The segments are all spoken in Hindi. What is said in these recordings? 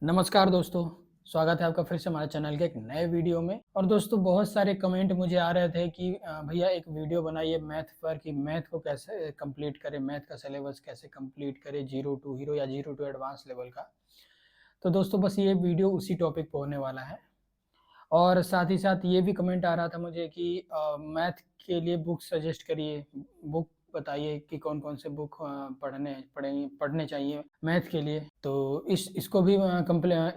नमस्कार दोस्तों, स्वागत है आपका फिर से हमारे चैनल के एक नए वीडियो में। और दोस्तों बहुत सारे कमेंट मुझे आ रहे थे कि भैया एक वीडियो बनाइए मैथ पर कि मैथ को कैसे कंप्लीट करें, मैथ का सिलेबस कैसे कंप्लीट करें, जीरो टू हीरो या जीरो टू एडवांस लेवल का। तो दोस्तों बस ये वीडियो उसी टॉपिक पे होने वाला है। और साथ ही साथ ये भी कमेंट आ रहा था मुझे कि मैथ के लिए बुक सजेस्ट करिए, बुक बताइए कि कौन-कौन से बुक पढ़ने चाहिए मैथ के लिए। तो इसको भी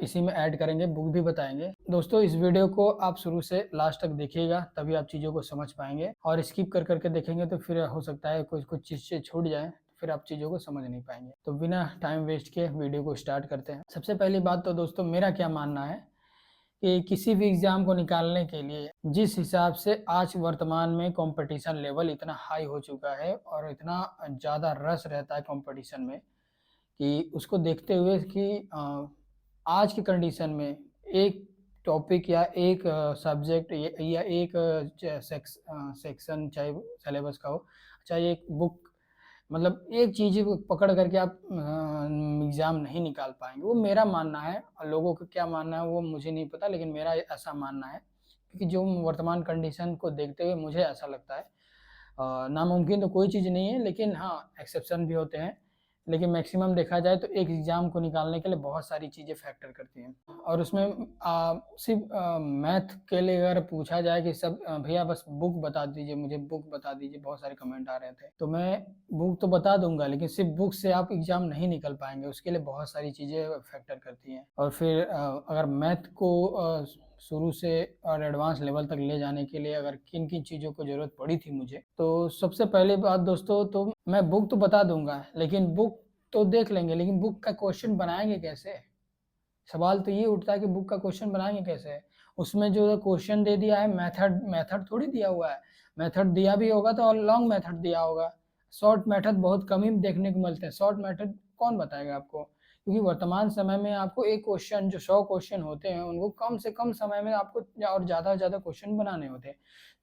इसी में ऐड करेंगे, बुक भी बताएँगे। दोस्तों इस वीडियो को आप शुरू से लास्ट तक देखिएगा, तभी आप चीज़ों को समझ पाएँगे। और स्किप कर के देखेंगे तो फिर हो सकता है कुछ चीज़ें छूट जाएँ, फिर आप चीज़ों को समझ नहीं पाएँगे। तो बिना टाइम वेस्ट किए वीडियो को स्टार्ट करते हैं। सबसे पहली बात तो दोस्तों मेरा क्या मानना है कि किसी भी एग्ज़ाम को निकालने के लिए जिस हिसाब से आज वर्तमान में कॉम्पिटिशन लेवल इतना हाई हो चुका है और इतना ज़्यादा रश रहता है कॉम्पिटिशन में कि उसको देखते हुए कि आज की कंडीशन में एक टॉपिक या एक सब्जेक्ट या एक सेक्शन चाहे सिलेबस का हो, चाहे एक बुक, मतलब एक चीज़ को पकड़ करके आप एग्ज़ाम नहीं निकाल पाएँगे, वो मेरा मानना है। और लोगों का क्या मानना है वो मुझे नहीं पता, लेकिन मेरा ऐसा मानना है, क्योंकि जो वर्तमान कंडीशन को देखते हुए मुझे ऐसा लगता है। नामुमकिन तो कोई चीज़ नहीं है, लेकिन हाँ, एक्सेप्शन भी होते हैं। लेकिन मैक्सिमम देखा जाए तो एक एग्ज़ाम को निकालने के लिए बहुत सारी चीज़ें फैक्टर करती हैं। और उसमें सिर्फ़ मैथ के लिए अगर पूछा जाए कि सब भैया बस बुक बता दीजिए, मुझे बुक बता दीजिए, बहुत सारे कमेंट आ रहे थे। तो मैं बुक तो बता दूँगा, लेकिन सिर्फ़ बुक से आप एग्ज़ाम नहीं निकल पाएँगे, उसके लिए बहुत सारी चीज़ें फैक्टर करती हैं। और फिर अगर मैथ को शुरू से और एडवांस लेवल तक ले जाने के लिए अगर किन-किन चीज़ों को ज़रूरत पड़ी थी मुझे, तो सबसे पहली बात दोस्तों तो मैं बुक तो बता दूँगा, लेकिन बुक तो देख लेंगे, लेकिन बुक का क्वेश्चन बनाएँगे कैसे? सवाल तो ये उठता है कि बुक का क्वेश्चन बनाएँगे कैसे? उसमें जो क्वेश्चन दे दिया है, मेथड मेथड थोड़ी दिया हुआ है। मेथड दिया भी होगा तो लॉन्ग मेथड दिया होगा। शॉर्ट मेथड बहुत कम ही देखने को मिलते हैं। शॉर्ट मेथड कौन बताएगा आपको? क्योंकि वर्तमान समय में आपको एक क्वेश्चन जो 100 क्वेश्चन होते हैं, उनको कम से कम समय में आपको और ज़्यादा से ज़्यादा क्वेश्चन बनाने होते हैं,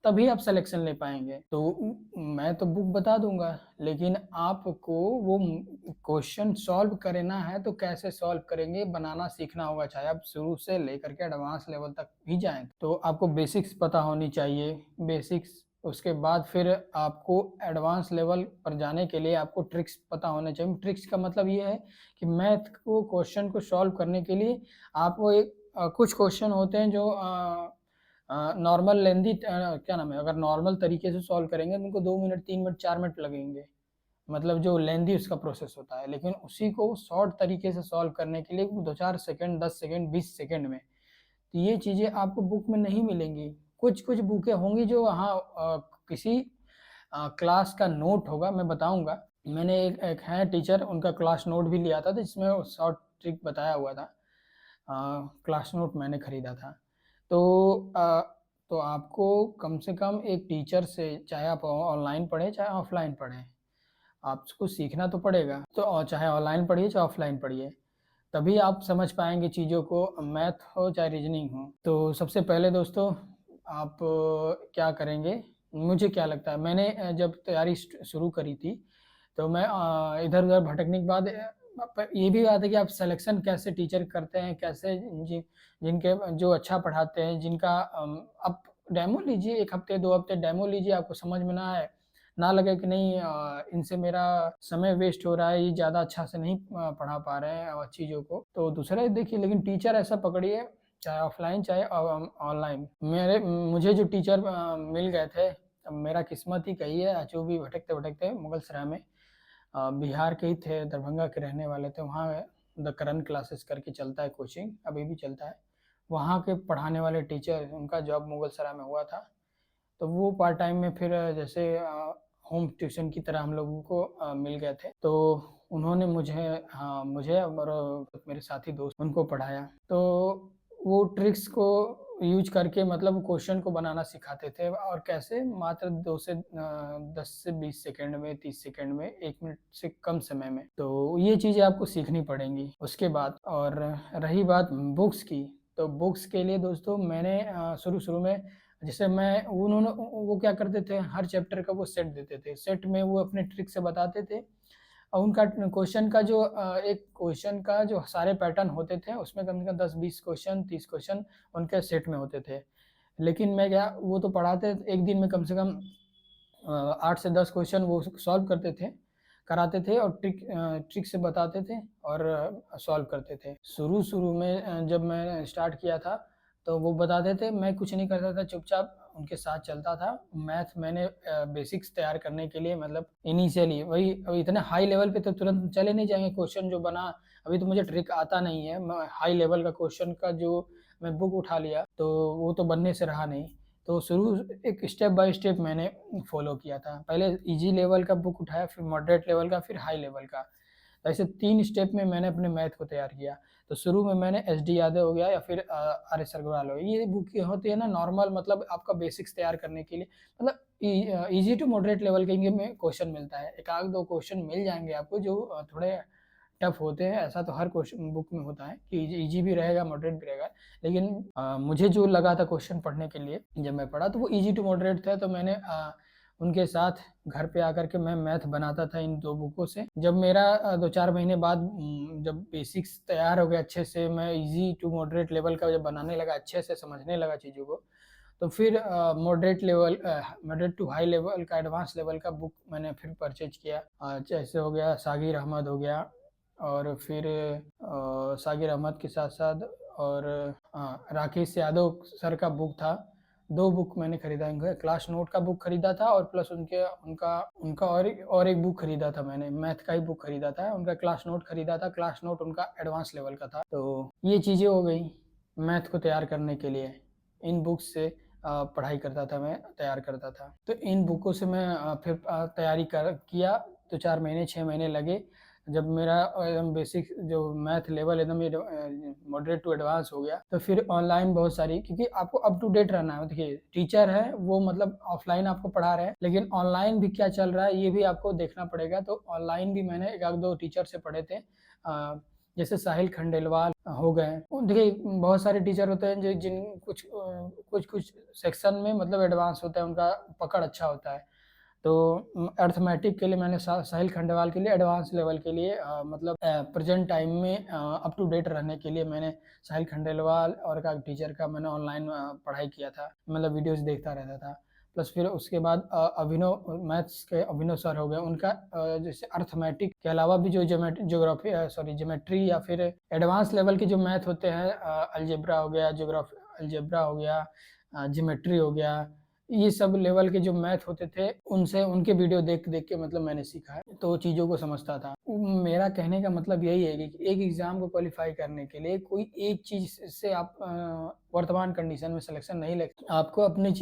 तभी आप सिलेक्शन ले पाएँगे। तो मैं तो बुक बता दूँगा, लेकिन आपको वो क्वेश्चन सॉल्व करना है तो कैसे सॉल्व करेंगे, बनाना सीखना होगा। चाहे आप शुरू से लेकर के एडवांस लेवल तक भी जाएँ, तो आपको बेसिक्स पता होनी चाहिए। बेसिक्स, उसके बाद फिर आपको एडवांस लेवल पर जाने के लिए आपको ट्रिक्स पता होने चाहिए। ट्रिक्स का मतलब ये है कि मैथ को क्वेश्चन को सॉल्व करने के लिए आपको कुछ क्वेश्चन होते हैं जो नॉर्मल क्या नाम है, अगर नॉर्मल तरीके से सॉल्व करेंगे तो उनको 2 मिनट, 3 मिनट, 4 मिनट लगेंगे। मतलब जो लेंदी उसका प्रोसेस होता है, लेकिन उसी को शॉर्ट तरीके से सॉल्व करने के लिए 2-4 सेकंड, 10 सेकंड, 20 सेकंड में, तो ये चीज़ें आपको बुक में नहीं मिलेंगी। कुछ-कुछ बुकें होंगी जो हाँ किसी क्लास का नोट होगा, मैं बताऊँगा। मैंने एक एक हैं टीचर, उनका क्लास नोट भी लिया था, तो जिसमें वो शॉर्ट ट्रिक बताया हुआ था। क्लास नोट मैंने खरीदा था। तो तो आपको कम से कम एक टीचर से, चाहे आप ऑनलाइन पढ़ें, चाहे ऑफ़लाइन पढ़ें, आपको सीखना तो पड़ेगा। तो चाहे ऑनलाइन पढ़िए, चाहे ऑफ़लाइन पढ़िए, तभी आप समझ पाएँगे चीज़ों को, मैथ हो चाहे रीज़निंग हो। तो सबसे पहले दोस्तों आप क्या करेंगे, मुझे क्या लगता है, मैंने जब तैयारी शुरू करी थी, तो मैं इधर-उधर भटकने के बाद ये भी बात है कि आप सिलेक्शन कैसे टीचर करते हैं, कैसे जिनके जो अच्छा पढ़ाते हैं, जिनका आप डेमो लीजिए, 1 हफ़्ते, 2 हफ़्ते डेमो लीजिए, आपको समझ में ना आए, ना लगे कि नहीं इनसे मेरा समय वेस्ट हो रहा है, ये ज़्यादा अच्छा से नहीं पढ़ा पा रहे हैं चीज़ों को, तो दूसरा ही देखिए, लेकिन टीचर ऐसा पकड़िए, चाहे ऑफ़लाइन चाहे ऑनलाइन। मुझे जो टीचर मिल गए थे, अब मेरा किस्मत ही कहिए, जो भी भटकते-भटकते मुगलसराय में बिहार के ही थे, दरभंगा के रहने वाले थे, वहाँ द करण क्लासेस करके चलता है कोचिंग, अभी भी चलता है। वहाँ के पढ़ाने वाले टीचर, उनका जॉब मुगलसराय में हुआ था। तो वो पार्ट टाइम में फिर जैसे होम ट्यूशन की तरह हम लोगों को मिल गए थे। तो उन्होंने मुझे और मेरे साथी दोस्त उनको पढ़ाया। तो वो ट्रिक्स को यूज़ करके मतलब क्वेश्चन को बनाना सिखाते थे, और कैसे मात्र 10 से 20 सेकंड में, 30 सेकंड में, 1 मिनट से कम समय में। तो ये चीज़ें आपको सीखनी पड़ेंगी। उसके बाद और रही बात बुक्स की, तो बुक्स के लिए दोस्तों मैंने शुरू-शुरू में, जैसे मैं उन्होंने वो क्या करते थे, हर चैप्टर का वो सेट देते थे। सेट में वो अपने ट्रिक से बताते थे, और उनका क्वेश्चन का जो एक क्वेश्चन का जो सारे पैटर्न होते थे उसमें कम से कम 10-20 क्वेश्चन 30 क्वेश्चन उनके सेट में होते थे। लेकिन मैं क्या वो तो पढ़ाते एक दिन में कम से कम 8 से 10 क्वेश्चन वो सॉल्व करते थे, कराते थे और ट्रिक से बताते थे और सॉल्व करते थे। शुरू-शुरू में जब मैं स्टार्ट किया था, तो वो बताते थे, मैं कुछ नहीं करता था, चुपचाप उनके साथ चलता था। मैथ मैंने बेसिक्स तैयार करने के लिए मतलब इनिशियली वही अब इतने हाई लेवल पे तो तुरंत चले नहीं जाएँगे, क्वेश्चन जो बना अभी तो मुझे ट्रिक आता नहीं है। मैं हाई लेवल का क्वेश्चन का जो मैं बुक उठा लिया, तो वो तो बनने से रहा नहीं। तो शुरू एक स्टेप बाय स्टेप मैंने फ़ॉलो किया था। पहले ईज़ी लेवल का बुक उठाया, फिर मॉडरेट लेवल का, फिर हाई लेवल का। ऐसे 3 स्टेप में मैंने अपने मैथ को तैयार किया। तो शुरू में मैंने एसडी यादव हो गया या फिर आर.एस. अग्रवाल हो गया। ये बुक होती है ना नॉर्मल मतलब आपका बेसिक्स तैयार करने के लिए मतलब ईज़ी टू मॉडरेट लेवल के में क्वेश्चन मिलता है। 1 आध 2 क्वेश्चन मिल जाएँगे आपको जो थोड़े टफ होते हैं, ऐसा तो हर क्वेश्चन बुक में होता है कि ईज़ी भी रहेगा, मॉडरेट भी रहेगा। लेकिन मुझे जो लगा था क्वेश्चन पढ़ने के लिए, जब मैं पढ़ा तो वो ईज़ी टू मॉडरेट था, तो मैंने उनके साथ घर पे आकर के मैं मैथ बनाता था इन 2 बुकों से। जब मेरा 2-4 महीने बाद जब बेसिक्स तैयार हो गए अच्छे से, मैं ईज़ी टू मॉडरेट लेवल का जब बनाने लगा, अच्छे से समझने लगा चीज़ों को, तो फिर मॉडरेट टू हाई लेवल का एडवांस लेवल का बुक मैंने फिर परचेज़ किया। जैसे हो गया सागिर अहमद हो गया और फिर सागिर अहमद के साथ-साथ और राकेश यादव सर का बुक था। 2 बुक मैंने खरीदा इनका क्लास नोट का बुक खरीदा था और प्लस उनका उनका और एक बुक खरीदा था मैंने, मैथ का ही बुक खरीदा था। उनका क्लास नोट खरीदा था, क्लास नोट उनका एडवांस लेवल का था। तो ये चीज़ें हो गई मैथ को तैयार करने के लिए। इन बुक्स से पढ़ाई करता था मैं, तैयार करता था। तो इन बुकों से मैं फिर तैयारी कर किया, 2-4 महीने, 6 महीने लगे। जब मेरा एकदम बेसिक जो मैथ लेवल एकदम मॉडरेट टू एडवांस हो गया, तो फिर ऑनलाइन बहुत सारी क्योंकि आपको अप टू डेट रहना है। देखिए, टीचर है वो मतलब ऑफ़लाइन आपको पढ़ा रहे हैं, लेकिन ऑनलाइन भी क्या चल रहा है, ये भी आपको देखना पड़ेगा। तो ऑनलाइन भी मैंने 1 आध 2 टीचर से पढ़े थे। जैसे साहिल खंडेलवाल हो गए। देखिए, बहुत सारे टीचर होते हैं जो कुछ सेक्शन में मतलब एडवांस होता है, उनका पकड़ अच्छा होता है। तो अरिथमेटिक के लिए मैंने साहिल खंडेलवाल के लिए एडवांस लेवल के लिए मतलब प्रेज़ेंट टाइम में अप टू डेट रहने के लिए मैंने साहिल खंडेलवाल और का टीचर का मैंने ऑनलाइन पढ़ाई किया था। मतलब वीडियोज़ देखता रहता था। प्लस फिर उसके बाद अभिनव मैथ्स के अभिनव सर हो गए, उनका जैसे अरिथमेटिक के अलावा भी जो ज्योमेट्री या फिर एडवांस लेवल के जो मैथ होते हैं अलजेब्रा हो गया, अलजेब्रा हो गया, ज्योमेट्री हो गया, ये सब लेवल के जो मैथ होते थे, उनसे उनके वीडियो देख-देख के मतलब मैंने सीखा है, तो चीज़ों को समझता था। मेरा कहने का मतलब यही है कि एक एग्ज़ाम को क्वालीफ़ाई करने के लिए कोई एक चीज़ से आप वर्तमान कंडीशन में सिलेक्शन नहीं ले आपको अपनी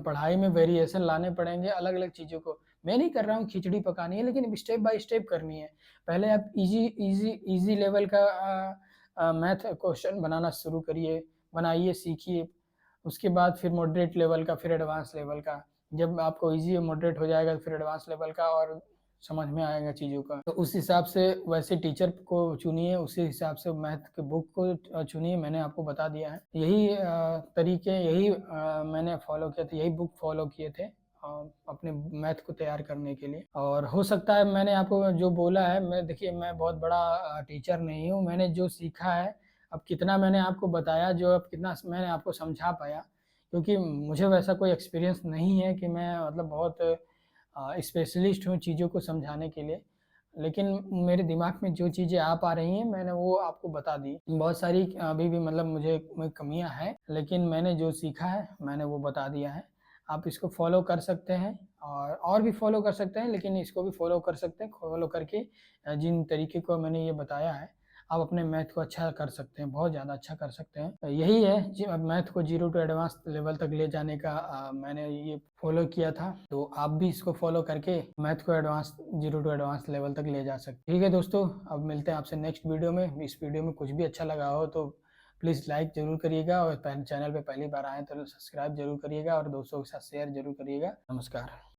पढ़ाई में वेरिएशन लाने पड़ेंगे अलग-अलग चीज़ों को। मैं नहीं कर रहा हूँ खिचड़ी पकानी है, लेकिन स्टेप बाय स्टेप करनी है। पहले आप ईज़ी लेवल का मैथ क्वेश्चन बनाना शुरू करिए, बनाइए, सीखिए। उसके बाद फिर मॉडरेट लेवल का, फिर एडवांस लेवल का। जब आपको ईज़ी मॉडरेट हो जाएगा, फिर एडवांस लेवल का और समझ में आएगा चीज़ों का। तो उस हिसाब से वैसे टीचर को चुनिए, उसी हिसाब से मैथ के बुक को चुनिए, मैंने आपको बता दिया है। यही तरीके यही मैंने फ़ॉलो किए थे, यही बुक फ़ॉलो किए थे अपने मैथ को तैयार करने के लिए। और हो सकता है मैंने आपको जो बोला है देखिए मैं बहुत बड़ा टीचर नहीं हूँ, मैंने जो सीखा है अब कितना मैंने आपको बताया, जो अब कितना मैंने आपको समझा पाया, क्योंकि मुझे वैसा कोई एक्सपीरियंस नहीं है कि मैं मतलब बहुत स्पेशलिस्ट हूँ चीज़ों को समझाने के लिए। लेकिन मेरे दिमाग में जो चीज़ें आ पा रही हैं, मैंने वो आपको बता दी। बहुत सारी अभी भी मतलब मुझे में कमियाँ हैं, लेकिन मैंने जो सीखा है, मैंने वो बता दिया है। आप इसको फ़ॉलो कर सकते हैं और भी फ़ॉलो कर सकते हैं, लेकिन इसको भी फ़ॉलो कर सकते हैं। फ़ॉलो करके जिन तरीके को मैंने ये बताया है, आप अपने मैथ को अच्छा कर सकते हैं, बहुत ज़्यादा अच्छा कर सकते हैं। यही है जी मैथ को ज़ीरो टू एडवांस लेवल तक ले जाने का मैंने ये फ़ॉलो किया था, तो आप भी इसको फ़ॉलो करके मैथ को ज़ीरो टू एडवांस लेवल तक ले जा सकते हैं। ठीक है दोस्तों, अब मिलते हैं आपसे नेक्स्ट वीडियो में। इस वीडियो में कुछ भी अच्छा लगा हो तो प्लीज़ लाइक ज़रूर करिएगा और चैनल पे पहली बार आएँ तो सब्सक्राइब ज़रूर करिएगा और दोस्तों के साथ शेयर ज़रूर करिएगा। नमस्कार।